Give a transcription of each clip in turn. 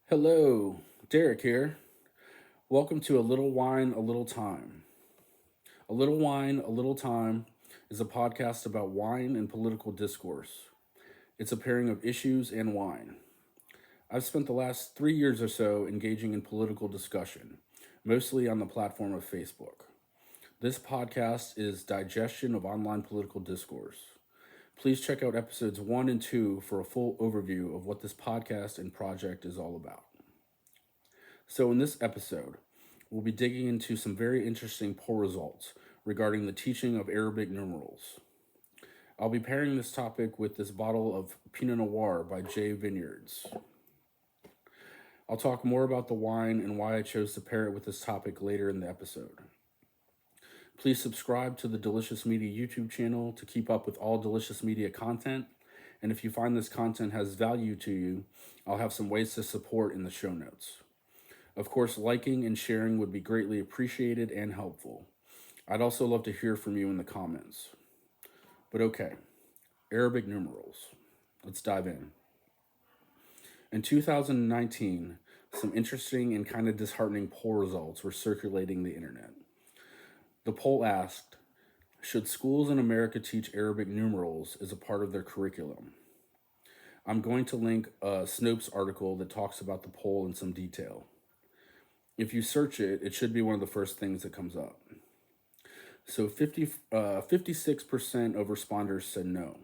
Hello, Derek here. Welcome to A Little Wine, A Little Time. A Little Wine, A Little Time is a podcast about wine and political discourse. It's a pairing of issues and wine. I've spent the last 3 years or so engaging in political discussion, mostly on the platform of Facebook. This podcast is digestion of online political discourse. Please check out episodes 1 and 2 for a full overview of what this podcast and project is all about. So, in this episode, we'll be digging into some very interesting poll results regarding the teaching of Arabic numerals. I'll be pairing this topic with this bottle of Pinot Noir by J Vineyards. I'll talk more about the wine and why I chose to pair it with this topic later in the episode. Please subscribe to the D-Licious Media YouTube channel to keep up with all D-Licious Media content. And if you find this content has value to you, I'll have some ways to support in the show notes. Of course, liking and sharing would be greatly appreciated and helpful. I'd also love to hear from you in the comments. But okay, Arabic numerals. Let's dive in. In 2019, some interesting and kind of disheartening poll results were circulating the internet. The poll asked, should schools in America teach Arabic numerals as a part of their curriculum? I'm going to link a Snopes article that talks about the poll in some detail. If you search it, it should be one of the first things that comes up. So 56% of responders said no.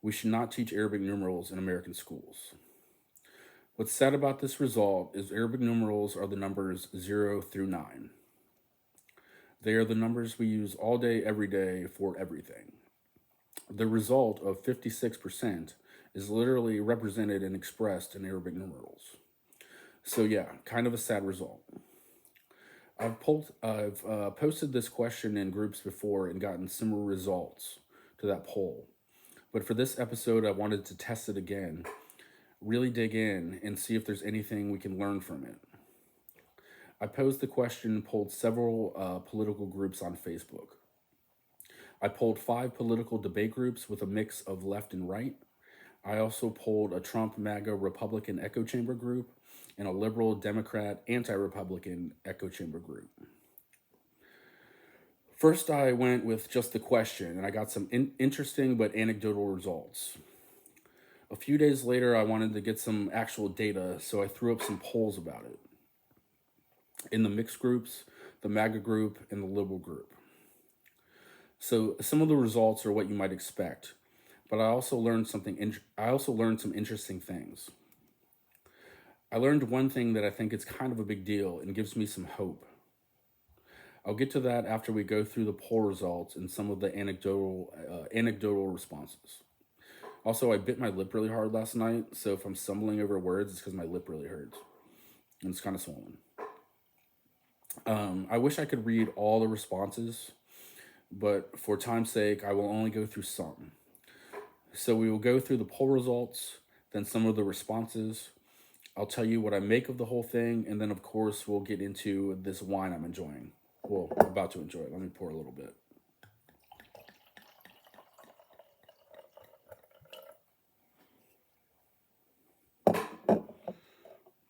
We should not teach Arabic numerals in American schools. What's sad about this result is Arabic numerals are the numbers 0 through 9. They are the numbers we use all day, every day for everything. The result of 56% is literally represented and expressed in Arabic numerals. So yeah, kind of a sad result. I've posted this question in groups before and gotten similar results to that poll. But for this episode, I wanted to test it again, really dig in and see if there's anything we can learn from it. I posed the question and polled several political groups on Facebook. I polled 5 political debate groups with a mix of left and right. I also polled a Trump MAGA Republican echo chamber group and a liberal Democrat anti-Republican echo chamber group. First, I went with just the question, and I got some interesting but anecdotal results. A few days later, I wanted to get some actual data, so I threw up some polls about it. In the mixed groups, the MAGA group, and the liberal group. So some of the results are what you might expect, but I also learned some interesting things. I learned one thing that I think is kind of a big deal and gives me some hope. I'll get to that after we go through the poll results and some of the anecdotal responses. Also, I bit my lip really hard last night, so if I'm stumbling over words, it's because my lip really hurts and it's kind of swollen. I wish I could read all the responses, but for time's sake, I will only go through some. So we will go through the poll results, then some of the responses. I'll tell you what I make of the whole thing, and then of course we'll get into this wine I'm enjoying. Well, I'm about to enjoy it. Let me pour a little bit.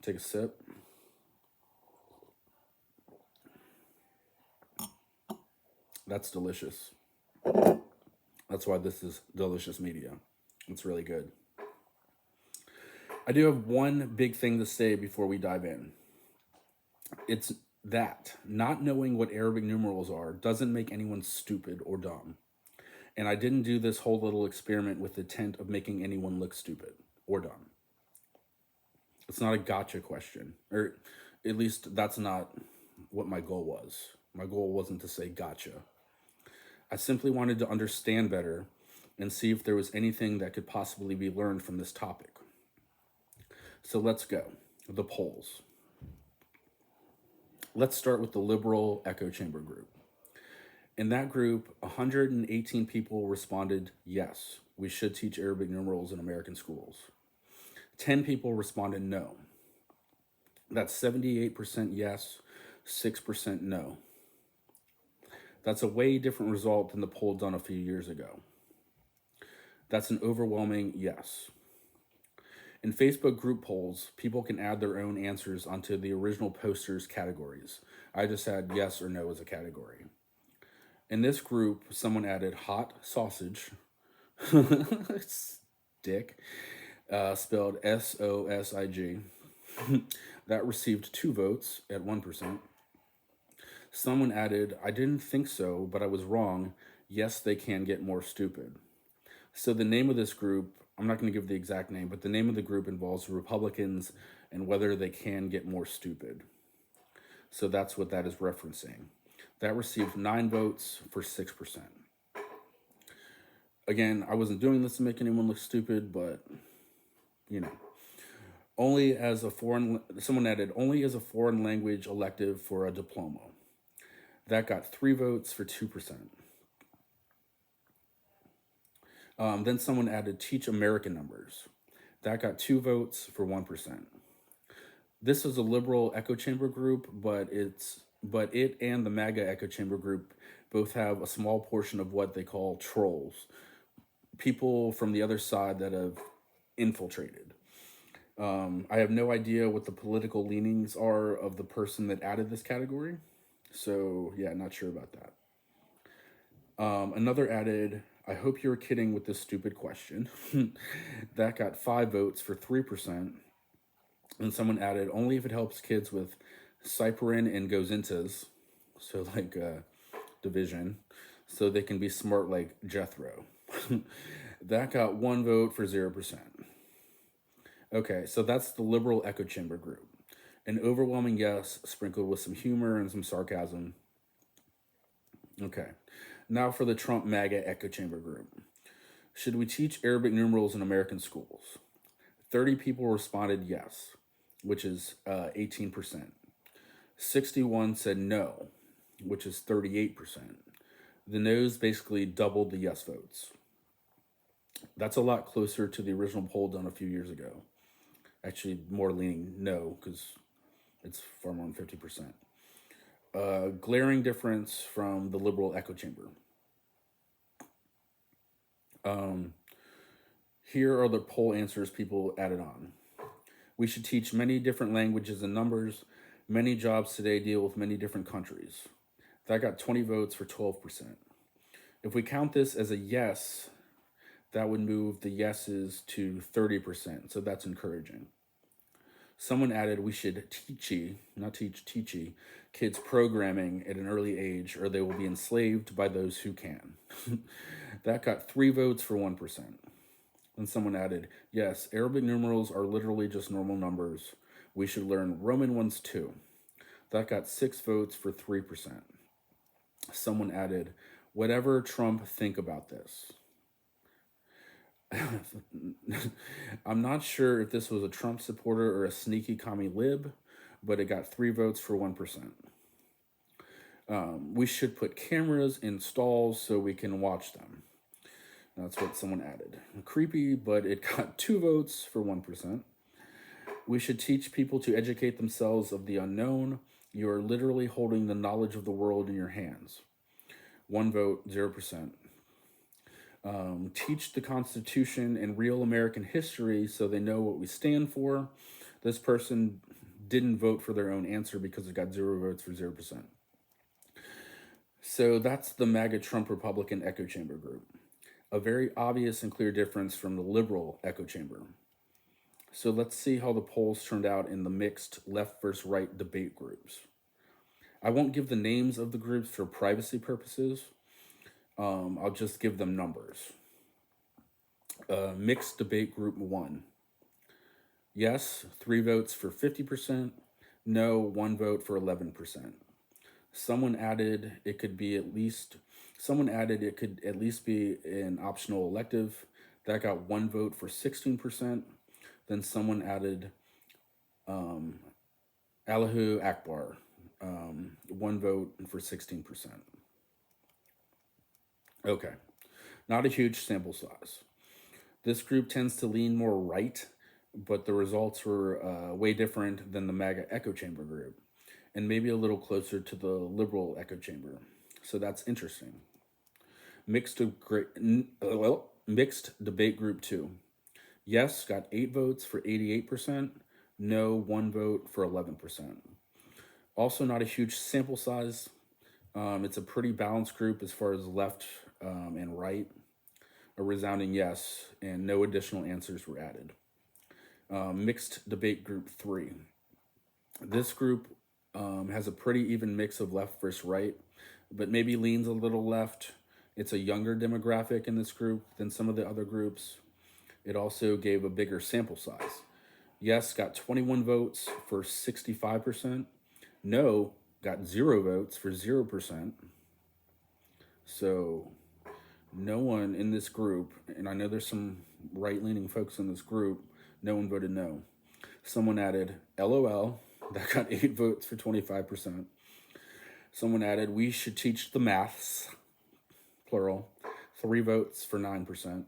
Take a sip. That's delicious. That's why this is D-Licious Media. It's really good. I do have one big thing to say before we dive in. It's that not knowing what Arabic numerals are doesn't make anyone stupid or dumb. And I didn't do this whole little experiment with the intent of making anyone look stupid or dumb. It's not a gotcha question, or at least that's not what my goal was. My goal wasn't to say gotcha. I simply wanted to understand better and see if there was anything that could possibly be learned from this topic. So let's go. The polls. Let's start with the liberal echo chamber group. In that group, 118 people responded yes, we should teach Arabic numerals in American schools. 10 people responded no. That's 78% yes, 6% no. That's a way different result than the poll done a few years ago. That's an overwhelming yes. In Facebook group polls, people can add their own answers onto the original poster's categories. I just had yes or no as a category. In this group, someone added hot sausage, stick, spelled SOSIG. That received 2 votes at 1%. Someone added, I didn't think so, but I was wrong. Yes, they can get more stupid. So the name of this group, I'm not going to give the exact name, but the name of the group involves Republicans and whether they can get more stupid. So that's what that is referencing. That received 9 votes for 6%. Again, I wasn't doing this to make anyone look stupid, but you know. Someone added, only as a foreign language elective for a diploma. That got 3 votes for 2%. Then someone added teach American numbers. That got 2 votes for 1%. This is a liberal echo chamber group, but it and the MAGA echo chamber group both have a small portion of what they call trolls, people from the other side that have infiltrated. I have no idea what the political leanings are of the person that added this category. So, yeah, not sure about that. Another added, I hope you're kidding with this stupid question. That got 5 votes for 3%. And someone added, only if it helps kids with Cyperin and Gozintas, so like division, so they can be smart like Jethro. That got 1 vote for 0%. Okay, so that's the liberal echo chamber group. An overwhelming yes, sprinkled with some humor and some sarcasm. Okay, now for the Trump MAGA echo chamber group. Should we teach Arabic numerals in American schools? 30 people responded yes, which is 18%. 61 said no, which is 38%. The no's basically doubled the yes votes. That's a lot closer to the original poll done a few years ago. Actually, more leaning no, because it's far more than 50%. Glaring difference from the liberal echo chamber. Here are the poll answers people added on. We should teach many different languages and numbers. Many jobs today deal with many different countries. That got 20 votes for 12%. If we count this as a yes, that would move the yeses to 30%, so that's encouraging. Someone added we should teach kids programming at an early age, or they will be enslaved by those who can. That got 3 votes for 1%. And someone added, yes, Arabic numerals are literally just normal numbers. We should learn Roman ones too. That got 6 votes for 3%. Someone added, whatever Trump think about this. I'm not sure if this was a Trump supporter or a sneaky commie lib, but it got 3 votes for 1%. We should put cameras in stalls so we can watch them. That's what someone added. Creepy, but it got 2 votes for 1%. We should teach people to educate themselves of the unknown. You are literally holding the knowledge of the world in your hands. 1 vote, 0%. Teach the Constitution and real American history so they know what we stand for. This person didn't vote for their own answer because it got 0 votes for 0%. So that's the MAGA Trump Republican echo chamber group. A very obvious and clear difference from the liberal echo chamber. So let's see how the polls turned out in the mixed left versus right debate groups. I won't give the names of the groups for privacy purposes. I'll just give them numbers. Mixed debate group 1. Yes, 3 votes for 50%. No, 1 vote for 11%. Someone added it could at least be an optional elective. That got 1 vote for 16%. Then someone added Allahu Akbar, 1 vote for 16%. Okay, not a huge sample size. This group tends to lean more right, but the results were way different than the MAGA echo chamber group, and maybe a little closer to the liberal echo chamber. So that's interesting. Mixed debate group 2. Yes got 8 votes for 88%. No, 1 vote for 11%. Also, not a huge sample size. It's a pretty balanced group as far as left and right. A resounding yes, and no additional answers were added. Mixed debate group 3. This group has a pretty even mix of left versus right, but maybe leans a little left. It's a younger demographic in this group than some of the other groups. It also gave a bigger sample size. Yes got 21 votes for 65%. No got 0 votes for 0%. So no one in this group, and I know there's some right-leaning folks in this group, no one voted no. Someone added LOL, that got 8 votes for 25%. Someone added we should teach the maths, plural, 3 votes for 9%.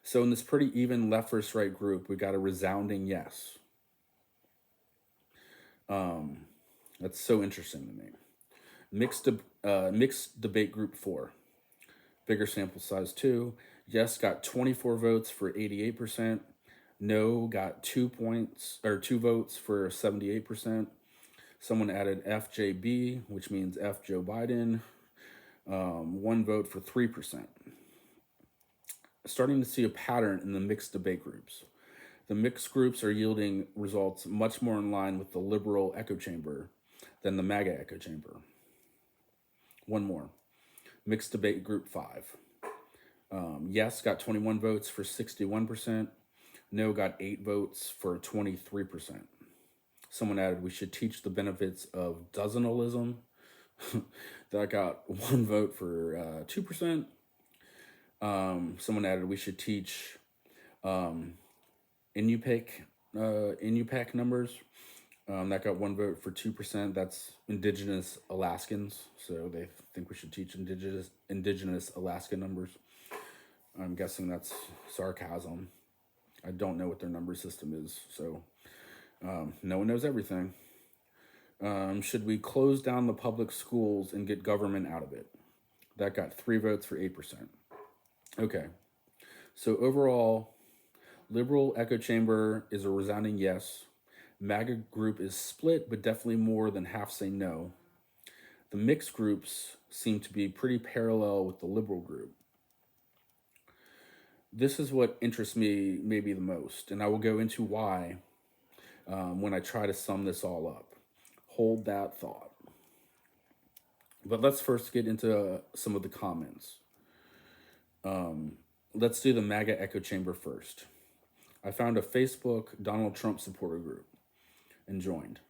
So in this pretty even left versus right group, we got a resounding yes. That's so interesting to me. Mixed debate group 4. Bigger sample size too. Yes got 24 votes for 88%. No got 2 votes for 78%. Someone added FJB, which means F Joe Biden. 1 vote for 3%. Starting to see a pattern in the mixed debate groups. The mixed groups are yielding results much more in line with the liberal echo chamber than the MAGA echo chamber. One more. Mixed debate group 5. Yes got 21 votes for 61%. No got 8 votes for 23%. Someone added we should teach the benefits of dozenalism. That got 1 vote for 2%. Someone added we should teach INUPAC numbers. That got 1 vote for 2%. That's Indigenous Alaskans, so they think we should teach Indigenous Alaska numbers. I'm guessing that's sarcasm. I don't know what their number system is, so no one knows everything. Should we close down the public schools and get government out of it? That got 3 votes for 8%. Okay, so overall, liberal echo chamber is a resounding yes. MAGA group is split, but definitely more than half say no. The mixed groups seem to be pretty parallel with the liberal group. This is what interests me maybe the most, and I will go into why when I try to sum this all up. Hold that thought. But let's first get into some of the comments. Let's do the MAGA echo chamber first. I found a Facebook Donald Trump supporter group and joined.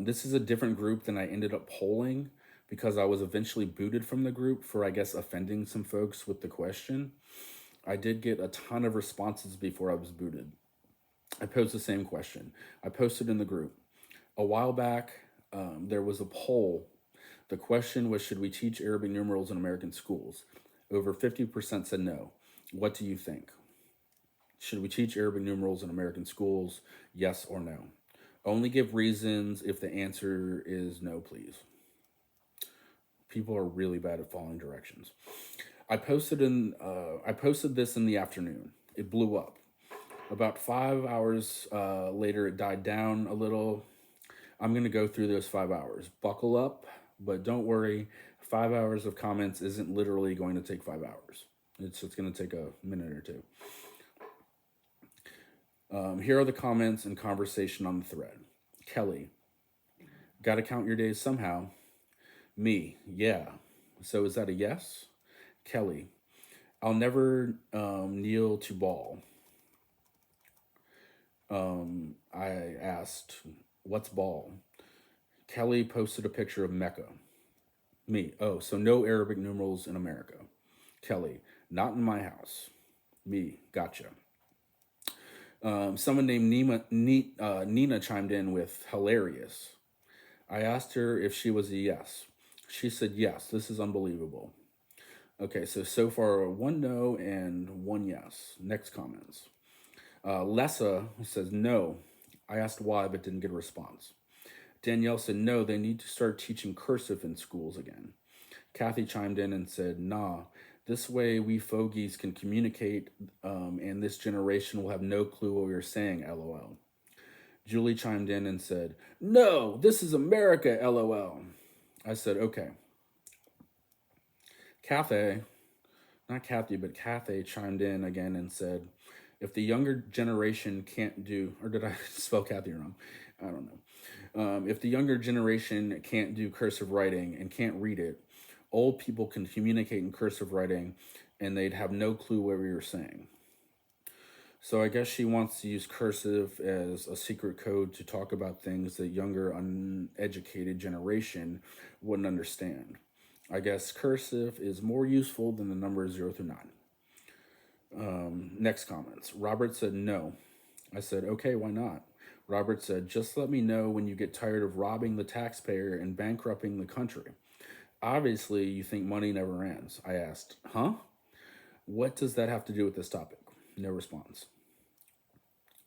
This is a different group than I ended up polling because I was eventually booted from the group for, I guess, offending some folks with the question. I did get a ton of responses before I was booted. I posed the same question. I posted in the group. A while back, there was a poll. The question was, should we teach Arabic numerals in American schools? Over 50% said no. What do you think? Should we teach Arabic numerals in American schools? Yes or no? Only give reasons if the answer is no, please. People are really bad at following directions. I posted this in the afternoon. It blew up. About 5 hours later, it died down a little. I'm going to go through those 5 hours. Buckle up, but don't worry. 5 hours of comments isn't literally going to take 5 hours. It's just going to take a minute or two. Here are the comments and conversation on the thread. Kelly, gotta count your days somehow. Me, yeah. So is that a yes? Kelly, I'll never kneel to ball. I asked, what's ball? Kelly posted a picture of Mecca. Me, oh, so no Arabic numerals in America. Kelly, not in my house. Me, gotcha. Someone named Nina chimed in with hilarious. I asked her if she was a yes. She said yes. This is unbelievable. Okay, so far 1 no and 1 yes. Next comments. Lessa says no. I asked why but didn't get a response. Danielle said no, they need to start teaching cursive in schools again. Kathy chimed in and said nah, This way, we fogies can communicate, and this generation will have no clue what we are saying, lol. Julie chimed in and said, "No, this is America, lol." I said, "Okay." Cathay, not Kathy, but Cathay chimed in again and said, "If the younger generation can't do," or did I spell Kathy wrong? I don't know. If the younger generation can't do cursive writing and can't read it, old people can communicate in cursive writing and they'd have no clue what we were saying. So I guess she wants to use cursive as a secret code to talk about things that younger, uneducated generation wouldn't understand. I guess cursive is more useful than the numbers 0 through 9. Next comments. Robert said no. I said, okay, why not? Robert said, just let me know when you get tired of robbing the taxpayer and bankrupting the country. Obviously, you think money never ends. I asked, huh? What does that have to do with this topic? No response.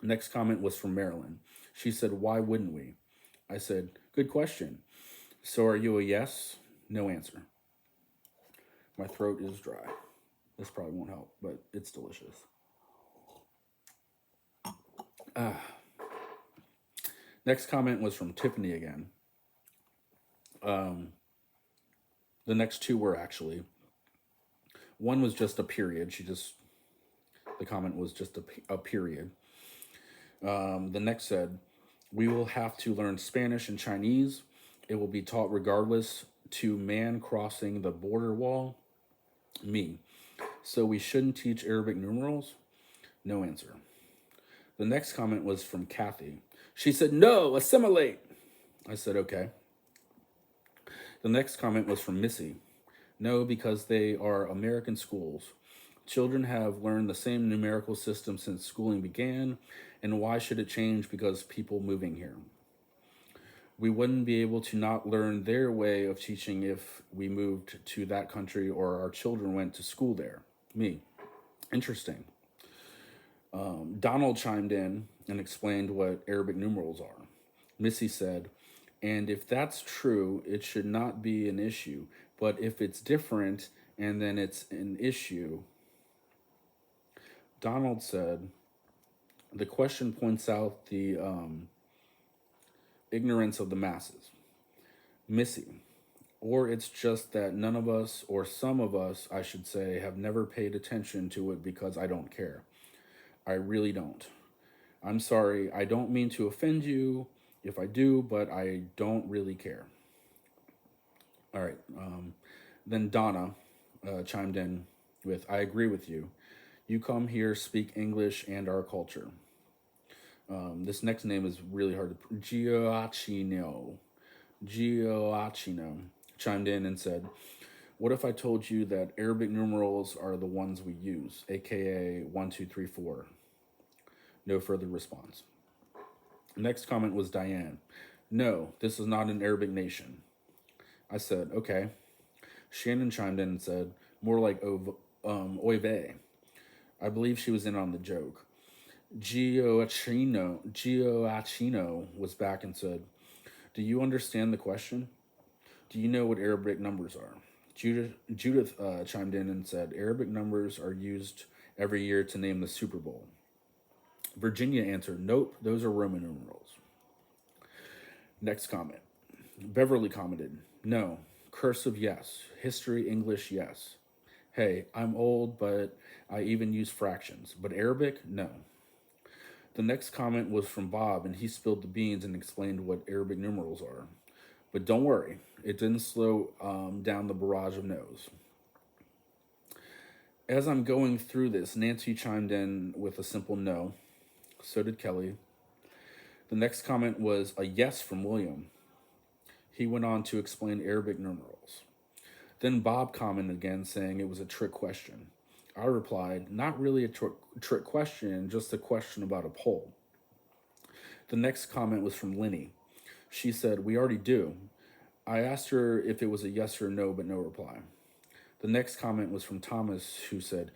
Next comment was from Marilyn. She said, why wouldn't we? I said, good question. So are you a yes? No answer. My throat is dry. This probably won't help, but it's delicious. Next comment was from Tiffany again. The next two were actually, one was just a period. The comment was just a period. The next said, we will have to learn Spanish and Chinese. It will be taught regardless to man crossing the border wall. Me. So we shouldn't teach Arabic numerals? No answer. The next comment was from Kathy. She said, no, assimilate. I said, okay. The next comment was from Missy. No, because they are American schools. Children have learned the same numerical system since schooling began, and why should it change because people moving here? We wouldn't be able to not learn their way of teaching if we moved to that country or our children went to school there. Me. Interesting. Donald chimed in and explained what Arabic numerals are. Missy said, and if that's true, it should not be an issue. But if it's different and then it's an issue, Donald said, the question points out the ignorance of the masses. Missy, or it's just that none of us, or some of us, I should say, have never paid attention to it because I don't care. I really don't. I'm sorry, I don't mean to offend you if I do, but I don't really care. All right. Then Donna chimed in with, I agree with you. You come here, speak English and our culture. This next name is really hard to Gioacchino chimed in and said, what if I told you that Arabic numerals are the ones we use, aka 1, 2, 3, 4? No further response. Next comment was Diane. No, this is not an Arabic nation. I said, okay. Shannon chimed in and said, more like oy vey. I believe she was in on the joke. Gioacchino was back and said, do you understand the question? Do you know what Arabic numbers are? Judith chimed in and said, Arabic numbers are used every year to name the Super Bowl. Virginia answered, nope, those are Roman numerals. Next comment. Beverly commented, no, cursive, yes. History, English, yes. Hey, I'm old, but I even use fractions. But Arabic, no. The next comment was from Bob, and he spilled the beans and explained what Arabic numerals are. But don't worry, it didn't slow down the barrage of no's. As I'm going through this, Nancy chimed in with a simple no. So did Kelly. The next comment was a yes from William. He went on to explain Arabic numerals. Then Bob commented again, saying it was a trick question. I replied, not really a trick question, just a question about a poll. The next comment was from Linny. She said, we already do. I asked her if it was a yes or no, but no reply. The next comment was from Thomas, who said,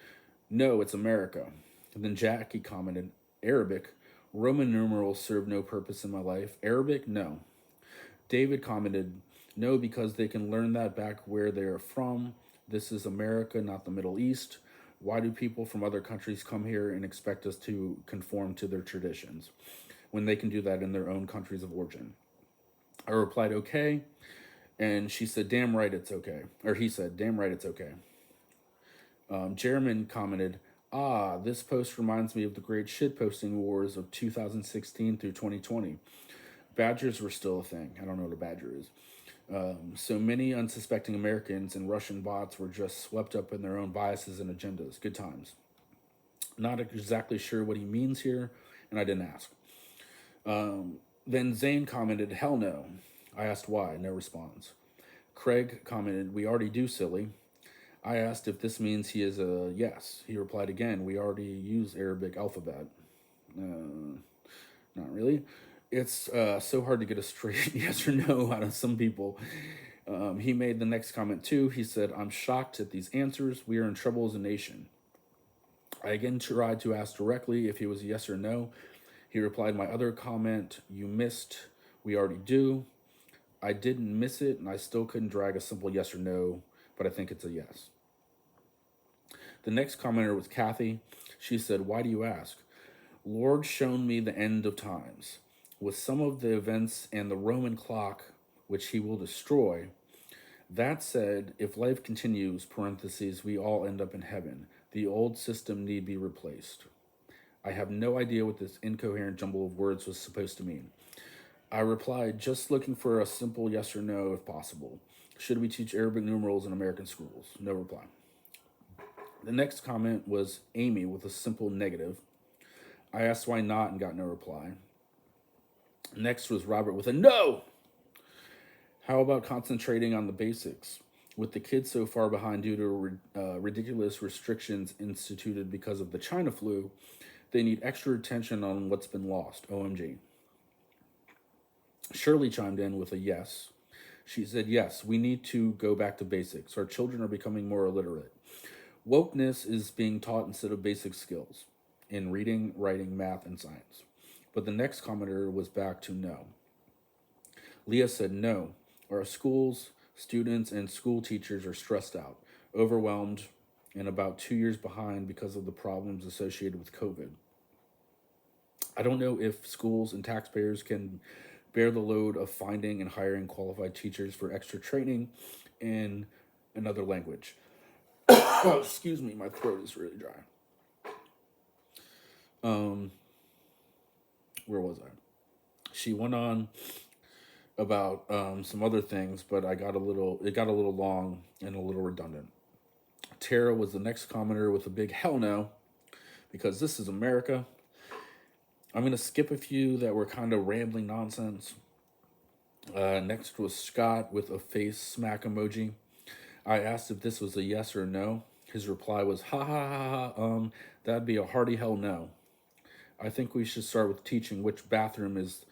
no, it's America. And then Jackie commented, Arabic. Roman numerals serve no purpose in my life. Arabic, no. David commented, no, because they can learn that back where they are from. This is America, not the Middle East. Why do people from other countries come here and expect us to conform to their traditions when they can do that in their own countries of origin? I replied, okay. And she said, damn right it's okay. Or he said, damn right it's okay. Jeremy commented, this post reminds me of the great shitposting wars of 2016 through 2020. Badgers were still a thing. I don't know what a badger is. So many unsuspecting Americans and Russian bots were just swept up in their own biases and agendas. Good times. Not exactly sure what he means here, and I didn't ask. Then Zane commented, hell no. I asked why, no response. Craig commented, we already do, silly. I asked if this means he is a yes. He replied again, we already use Arabic alphabet. Not really. It's so hard to get a straight yes or no out of some people. He made the next comment too. He said, I'm shocked at these answers. We are in trouble as a nation. I again tried to ask directly if he was a yes or no. He replied, my other comment, you missed. We already do. I didn't miss it, and I still couldn't drag a simple yes or no, but I think it's a yes. The next commenter was Kathy. She said, why do you ask? Lord shown me the end of times. With some of the events and the Roman clock, which he will destroy. That said, if life continues, parentheses, we all end up in heaven. The old system need be replaced. I have no idea what this incoherent jumble of words was supposed to mean. I replied, just looking for a simple yes or no if possible. Should we teach Arabic numerals in American schools? No reply. The next comment was Amy with a simple negative. I asked why not and got no reply. Next was Robert with a no! How about concentrating on the basics? With the kids so far behind due to ridiculous restrictions instituted because of the China flu, they need extra attention on what's been lost. OMG. Shirley chimed in with a yes. She said, yes, we need to go back to basics. Our children are becoming more illiterate. Wokeness is being taught instead of basic skills in reading, writing, math, and science. But the next commenter was back to no. Leah said no. Our schools, students, and school teachers are stressed out, overwhelmed, and about 2 years behind because of the problems associated with COVID. I don't know if schools and taxpayers can bear the load of finding and hiring qualified teachers for extra training in another language. Excuse me, my throat is really dry. Where was I? She went on about some other things, but it got a little long and a little redundant. Tara was the next commenter with a big hell no, because this is America. I'm going to skip a few that were kind of rambling nonsense. Next was Scott with a face smack emoji. I asked if this was a yes or no. His reply was, ha ha ha ha, that'd be a hearty hell no. I think we should start with teaching which bathroom is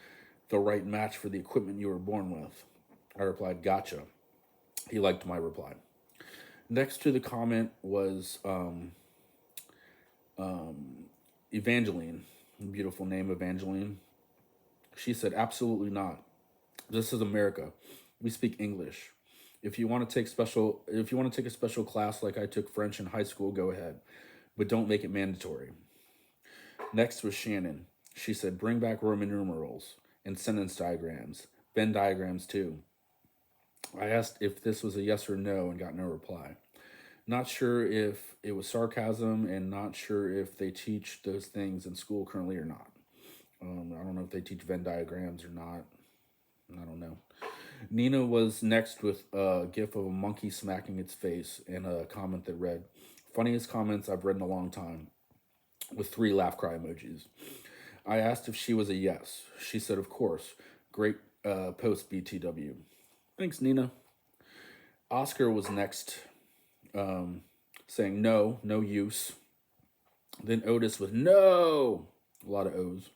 the right match for the equipment you were born with. I replied, gotcha. He liked my reply. Next to the comment was Evangeline. Beautiful name, Evangeline. She said, absolutely not. This is America. We speak English. If you want to take a special class like I took French in high school, go ahead. But don't make it mandatory. Next was Shannon. She said, bring back Roman numerals and sentence diagrams. Venn diagrams too. I asked if this was a yes or no and got no reply. Not sure if it was sarcasm and not sure if they teach those things in school currently or not. I don't know if they teach Venn diagrams or not. I don't know. Nina was next with a gif of a monkey smacking its face and a comment that read, funniest comments I've read in a long time, with 3 laugh cry emojis. I asked if she was a yes. She said, of course. Great post, BTW. Thanks, Nina. Oscar was next, saying no use. Then Otis with no, a lot of O's.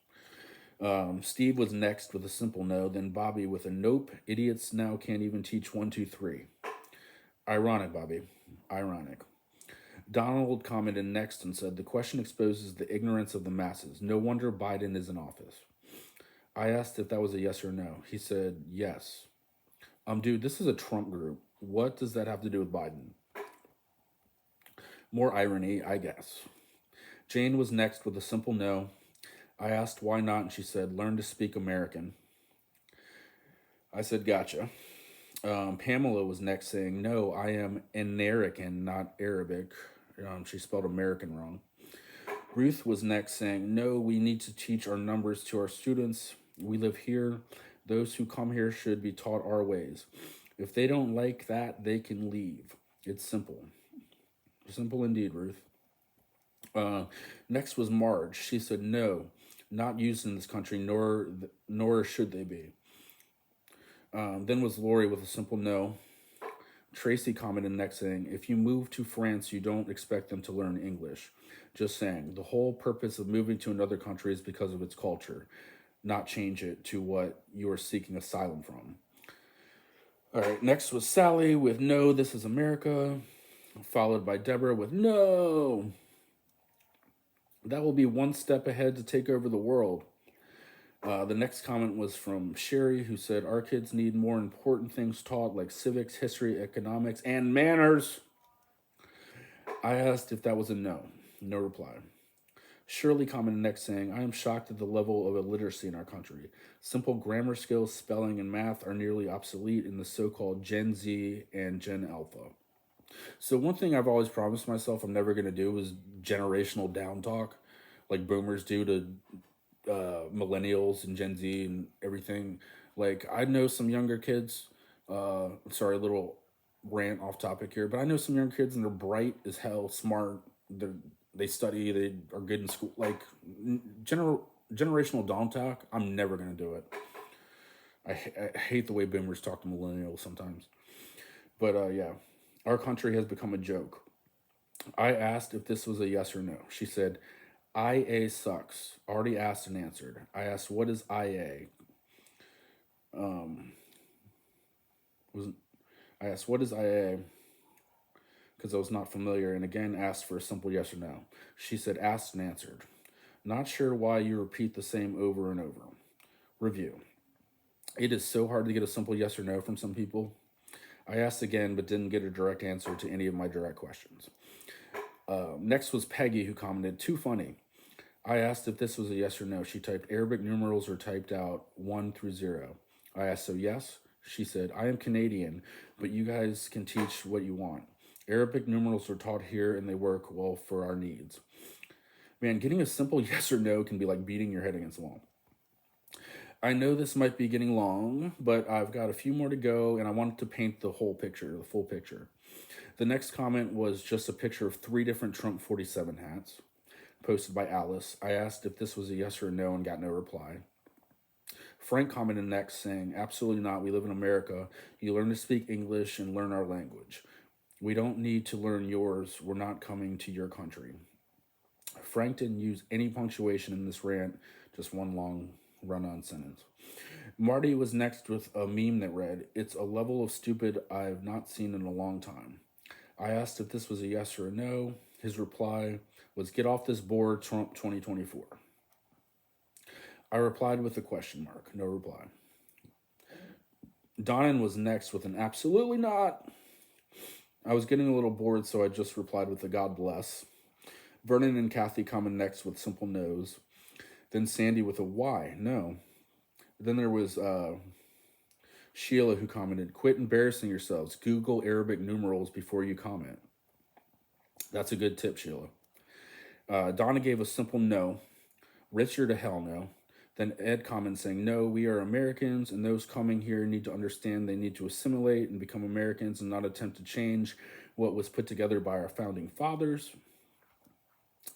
Steve was next with a simple no. Then Bobby with a nope. Idiots now can't even teach 1, 2, 3. Ironic, Bobby. Ironic. Donald commented next and said, the question exposes the ignorance of the masses. No wonder Biden is in office. I asked if that was a yes or no. He said, yes. Dude, this is a Trump group. What does that have to do with Biden? More irony, I guess. Jane was next with a simple no. I asked why not, and she said, learn to speak American. I said, gotcha. Pamela was next saying, no, I am American, not Arabic. She spelled American wrong. Ruth was next saying, no, we need to teach our numbers to our students. We live here. Those who come here should be taught our ways. If they don't like that, they can leave. It's simple. Simple indeed, Ruth. Next was Marge. She said, no, not used in this country, nor should they be. Then was Lori with a simple no. Tracy commented next saying, if you move to France, you don't expect them to learn English. Just saying, the whole purpose of moving to another country is because of its culture, not change it to what you are seeking asylum from. All right, next was Sally with no, this is America, followed by Deborah with no. That will be one step ahead to take over the world. The next comment was from Sherry, who said, our kids need more important things taught like civics, history, economics, and manners. I asked if that was a no. No reply. Shirley commented next saying, I am shocked at the level of illiteracy in our country. Simple grammar skills, spelling, and math are nearly obsolete in the so-called Gen Z and Gen Alpha. So one thing I've always promised myself I'm never going to do is generational down talk like boomers do to millennials and Gen Z and everything. Like, I know some younger kids, sorry, a little rant off topic here, but I know some young kids and they're bright as hell, smart, they study, they are good in school. Like, generational down talk, I'm never going to do it. I hate the way boomers talk to millennials sometimes. But yeah, our country has become a joke. I asked if this was a yes or no. She said, IA sucks. Already asked and answered. I asked, what is IA? I asked, what is IA? Because I was not familiar, and again asked for a simple yes or no. She said, asked and answered. Not sure why you repeat the same over and over. Review. It is so hard to get a simple yes or no from some people. I asked again, but didn't get a direct answer to any of my direct questions. Next was Peggy, who commented, too funny. I asked if this was a yes or no. She typed Arabic numerals or typed out 1 through 0. I asked, so yes? She said, I am Canadian, but you guys can teach what you want. Arabic numerals are taught here and they work well for our needs. Man, getting a simple yes or no can be like beating your head against the wall. I know this might be getting long, but I've got a few more to go and I wanted to paint the whole picture, the full picture. The next comment was just a picture of 3 different Trump 47 hats posted by Alice. I asked if this was a yes or a no and got no reply. Frank commented next saying, absolutely not. We live in America. You learn to speak English and learn our language. We don't need to learn yours. We're not coming to your country. Frank didn't use any punctuation in this rant, just one long run-on sentence. Marty was next with a meme that read, it's a level of stupid I've not seen in a long time. I asked if this was a yes or a no. His reply was, get off this board, Trump 2024. I replied with a question mark. No reply. Donnan was next with an absolutely not. I was getting a little bored, so I just replied with a God bless. Vernon and Kathy comment next with simple no's. Then Sandy with a why, no. Then there was Sheila who commented, quit embarrassing yourselves. Google Arabic numerals before you comment. That's a good tip, Sheila. Donna gave a simple no. Richard a hell no. Then Ed commented saying, no, we are Americans, and those coming here need to understand they need to assimilate and become Americans and not attempt to change what was put together by our founding fathers.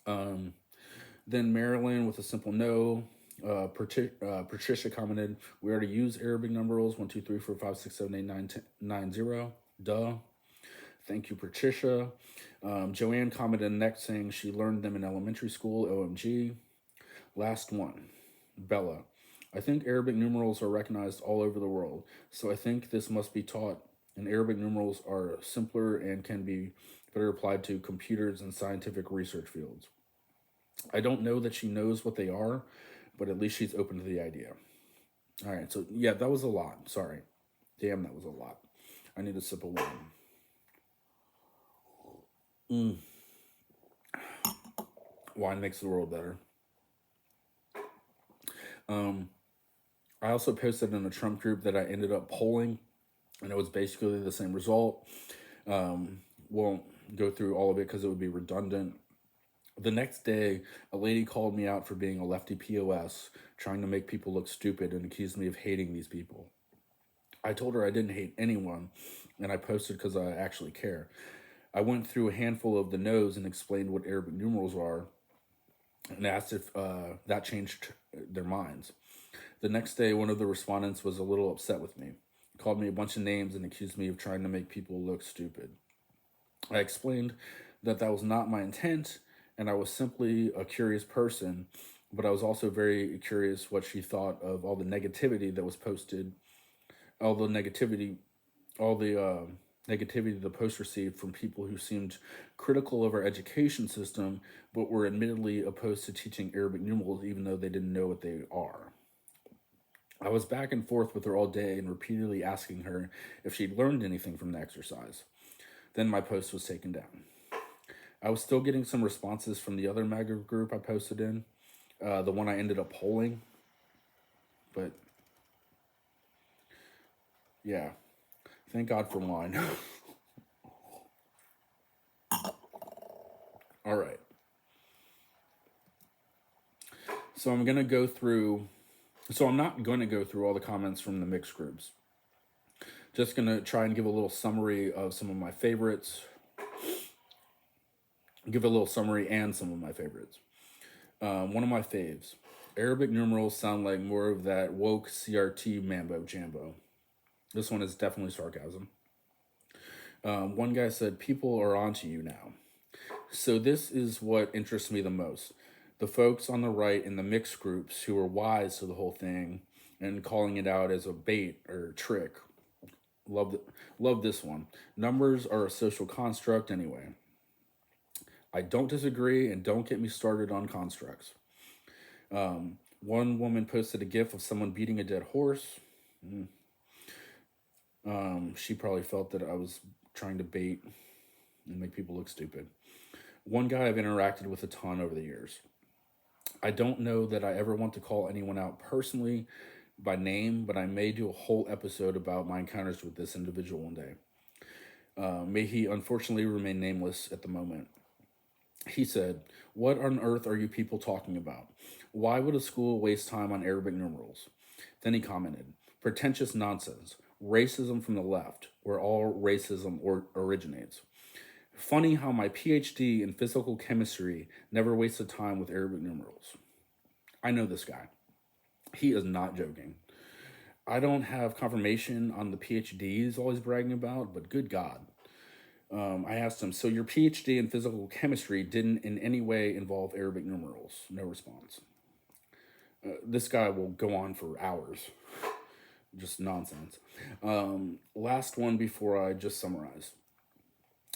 Then Marilyn with a simple no. Patricia commented, we already use Arabic numerals 1, 2, 3, 4, 5, 6, 7, 8, 9, 10, 9, 0. Duh. Thank you, Patricia. Joanne commented next saying she learned them in elementary school. OMG. Last one. Bella. I think Arabic numerals are recognized all over the world, so I think this must be taught, and Arabic numerals are simpler and can be better applied to computers and scientific research fields. I don't know that she knows what they are, but at least she's open to the idea. All right, so yeah, that was a lot. Sorry. Damn, that was a lot. I need a sip of wine. Wine makes the world better. Um, I also posted in a Trump group that I ended up polling, and it was basically the same result. Won't go through all of it because it would be redundant. The next day, a lady called me out for being a lefty POS, trying to make people look stupid, and accused me of hating these people. I told her I didn't hate anyone, and I posted because I actually care. I went through a handful of the no's and explained what Arabic numerals are, and asked if that changed their minds. The next day, one of the respondents was a little upset with me, called me a bunch of names, and accused me of trying to make people look stupid. I explained that that was not my intent, and I was simply a curious person, but I was also very curious what she thought of all the negativity that was posted, all the negativity, all the negativity the post received from people who seemed critical of our education system, but were admittedly opposed to teaching Arabic numerals even though they didn't know what they are. I was back and forth with her all day and repeatedly asking her if she'd learned anything from the exercise. Then my post was taken down. I was still getting some responses from the other MAGA group I posted in, the one I ended up polling. But yeah, thank God for wine. All right. So I'm going to go through, so I'm not going to go through all the comments from the mixed groups. Just going to try and give a little summary of some of my favorites. Give a little summary and some of my favorites. One of my faves. Arabic numerals sound like more of that woke CRT mambo jambo. This one is definitely sarcasm. One guy said, people are onto you now. So this is what interests me the most. The folks on the right in the mixed groups who are wise to the whole thing and calling it out as a bait or trick. Love this one. Numbers are a social construct anyway. I don't disagree, and don't get me started on constructs. One woman posted a gif of someone beating a dead horse. She probably felt that I was trying to bait and make people look stupid. One guy I've interacted with a ton over the years. I don't know that I ever want to call anyone out personally by name, but I may do a whole episode about my encounters with this individual one day. May he unfortunately remain nameless at the moment. He said, what on earth are you people talking about? Why would a school waste time on Arabic numerals? Then he commented, pretentious nonsense, racism from the left, where all racism originates. Funny how my PhD in physical chemistry never wasted time with Arabic numerals. I know this guy. He is not joking. I don't have confirmation on the PhD he's always bragging about, but good God. I asked him, so your PhD in physical chemistry didn't in any way involve Arabic numerals? No response. This guy will go on for hours. Just nonsense. Last one before I just summarize.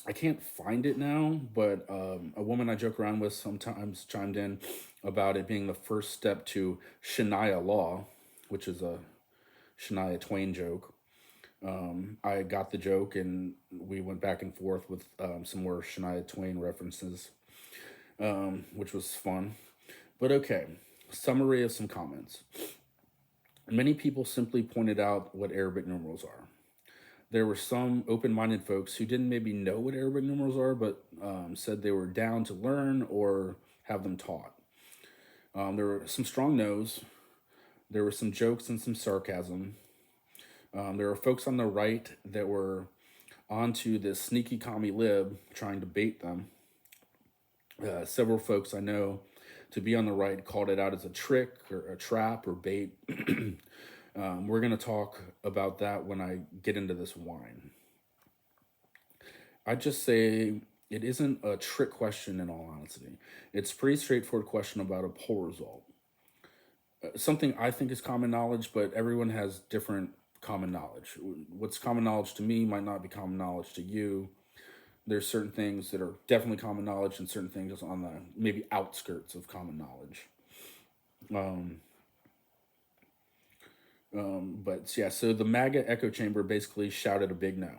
I can't find it now, but a woman I joke around with sometimes chimed in about it being the first step to Shania law, which is a Shania Twain joke. I got the joke, and we went back and forth with some more Shania Twain references, which was fun. But okay, summary of some comments. Many people simply pointed out what Arabic numerals are. There were some open-minded folks who didn't maybe know what Arabic numerals are, but said they were down to learn or have them taught. There were some strong no's. There were some jokes and some sarcasm. There were folks on the right that were onto this sneaky commie lib trying to bait them. Several folks I know to be on the right called it out as a trick or a trap or bait. We're going to talk about that when I get into this wine. I'd just say it isn't a trick question in all honesty. It's a pretty straightforward question about a poll result. Something I think is common knowledge, but everyone has different common knowledge. What's common knowledge to me might not be common knowledge to you. There's certain things that are definitely common knowledge and certain things on the maybe outskirts of common knowledge. But yeah, so the MAGA echo chamber basically shouted a big no.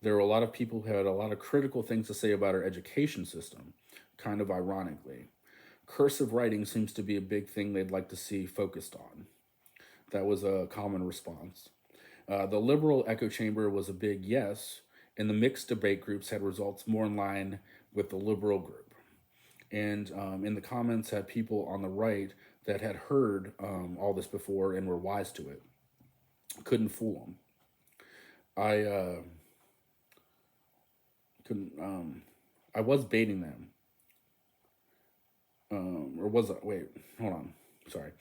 There were a lot of people who had a lot of critical things to say about our education system, kind of ironically. Cursive writing seems to be a big thing they'd like to see focused on. That was a common response. The liberal echo chamber was a big yes, and the mixed debate groups had results more in line with the liberal group. And in the comments had people on the right that had heard all this before and were wise to it. Couldn't fool them. I couldn't. I was baiting them, or was I? Wait, hold on. Sorry,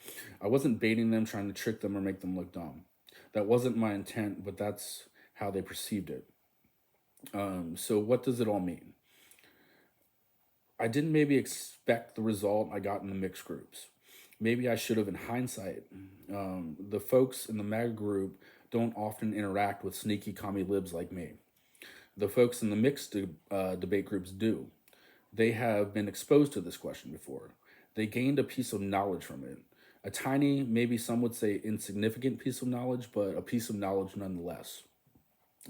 I wasn't baiting them, trying to trick them or make them look dumb. That wasn't my intent, but that's how they perceived it. So what does it all mean? I didn't maybe expect the result I got in the mixed groups. Maybe I should have in hindsight. The folks in the MAGA group don't often interact with sneaky commie libs like me. The folks in the mixed debate groups do. They have been exposed to this question before. They gained a piece of knowledge from it. A tiny, maybe some would say insignificant piece of knowledge, but a piece of knowledge nonetheless.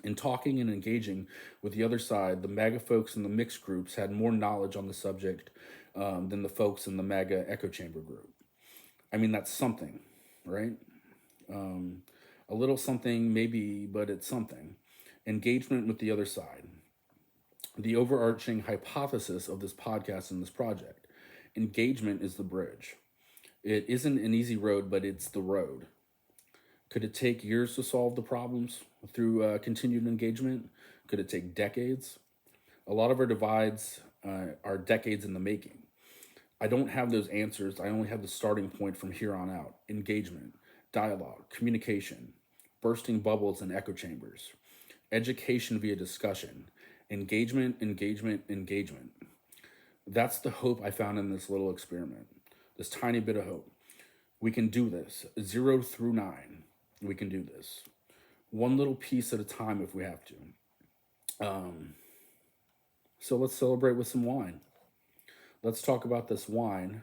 In talking and engaging with the other side, the MAGA folks in the mixed groups had more knowledge on the subject than the folks in the MAGA echo chamber group. I mean, that's something, right? A little something, maybe, but it's something. Engagement with the other side. The overarching hypothesis of this podcast and this project. Engagement is the bridge. It isn't an easy road, but it's the road. Could it take years to solve the problems through continued engagement? Could it take decades? A lot of our divides are decades in the making. I don't have those answers. I only have the starting point from here on out. Engagement, dialogue, communication, bursting bubbles in echo chambers, education via discussion, engagement, engagement, engagement. That's the hope I found in this little experiment, this tiny bit of hope. We can do this, 0 through 9. We can do this. One little piece at a time if we have to. So let's celebrate with some wine. Let's talk about this wine.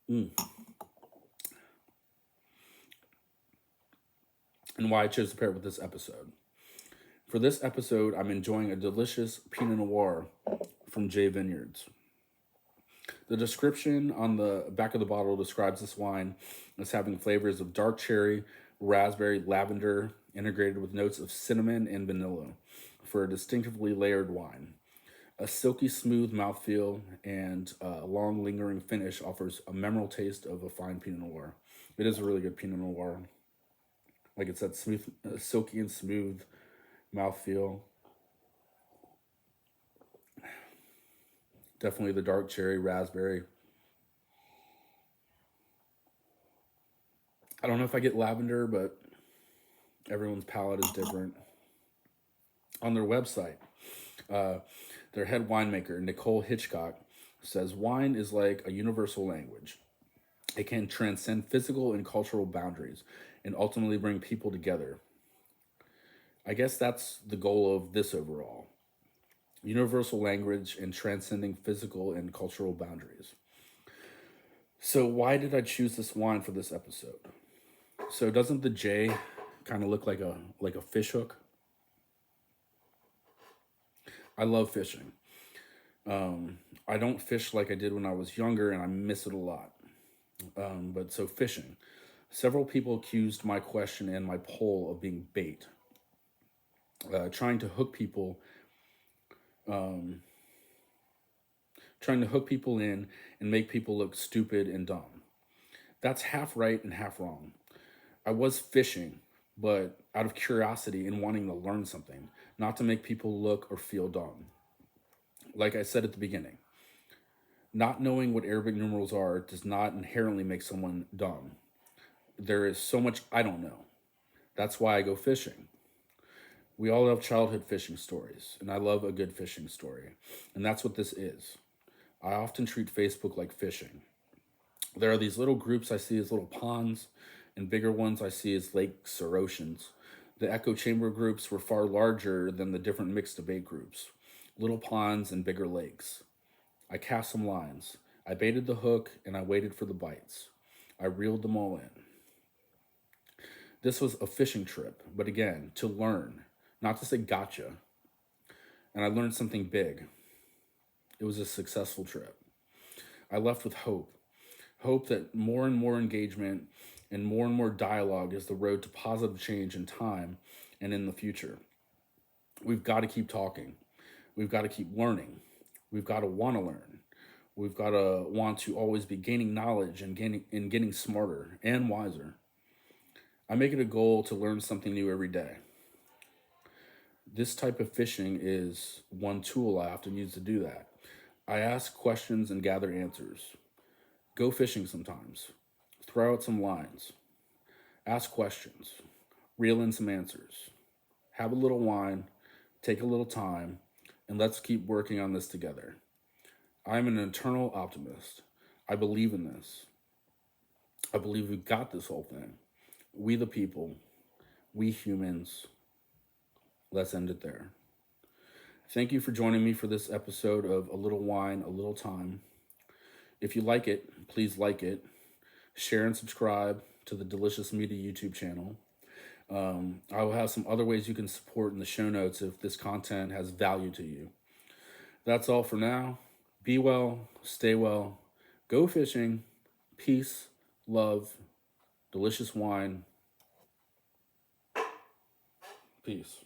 And why I chose to pair it with this episode. For this episode, I'm enjoying a delicious Pinot Noir from J Vineyards. The description on the back of the bottle describes this wine as having flavors of dark cherry, raspberry, lavender, integrated with notes of cinnamon and vanilla for a distinctively layered wine. A silky smooth mouthfeel and a long lingering finish offers a memorable taste of a fine Pinot Noir. It is a really good Pinot Noir. Like it's that smooth, silky and smooth mouthfeel. Definitely the dark cherry, raspberry. I don't know if I get lavender, but everyone's palate is different. On their website, their head winemaker, Nicole Hitchcock, says wine is like a universal language. It can transcend physical and cultural boundaries and ultimately bring people together. I guess that's the goal of this overall. Universal language and transcending physical and cultural boundaries. So why did I choose this wine for this episode? So doesn't the J kind of look like a fish hook? I love fishing. I don't fish like I did when I was younger, and I miss it a lot. But so fishing. Several people accused my question and my poll of being bait. Trying to hook people in and make people look stupid and dumb. That's half right and half wrong. I was fishing, but out of curiosity and wanting to learn something, not to make people look or feel dumb. Like I said at the beginning, not knowing what Arabic numerals are does not inherently make someone dumb. There is so much I don't know. That's why I go fishing. We all have childhood fishing stories, and I love a good fishing story. And that's what this is. I often treat Facebook like fishing. There are these little groups I see as little ponds, and bigger ones I see as lakes or oceans. The echo chamber groups were far larger than the different mixed debate groups. Little ponds and bigger lakes. I cast some lines. I baited the hook, and I waited for the bites. I reeled them all in. This was a fishing trip, but again, to learn. Not to say gotcha. And I learned something big. It was a successful trip. I left with hope. Hope that more and more engagement and more dialogue is the road to positive change in time and in the future. We've got to keep talking. We've got to keep learning. We've got to want to learn. We've got to want to always be gaining knowledge and getting smarter and wiser. I make it a goal to learn something new every day. This type of fishing is one tool I often use to do that. I ask questions and gather answers. Go fishing sometimes. Throw out some lines. Ask questions. Reel in some answers. Have a little wine. Take a little time. And let's keep working on this together. I'm an eternal optimist. I believe in this. I believe we've got this whole thing. We the people. We humans. Let's end it there. Thank you for joining me for this episode of A Little Wine, A Little Time. If you like it, please like it. Share and subscribe to the D-Licious Media YouTube channel. I will have some other ways you can support in the show notes if this content has value to you. That's all for now. Be well, stay well, go fishing, peace, love, delicious wine. Peace.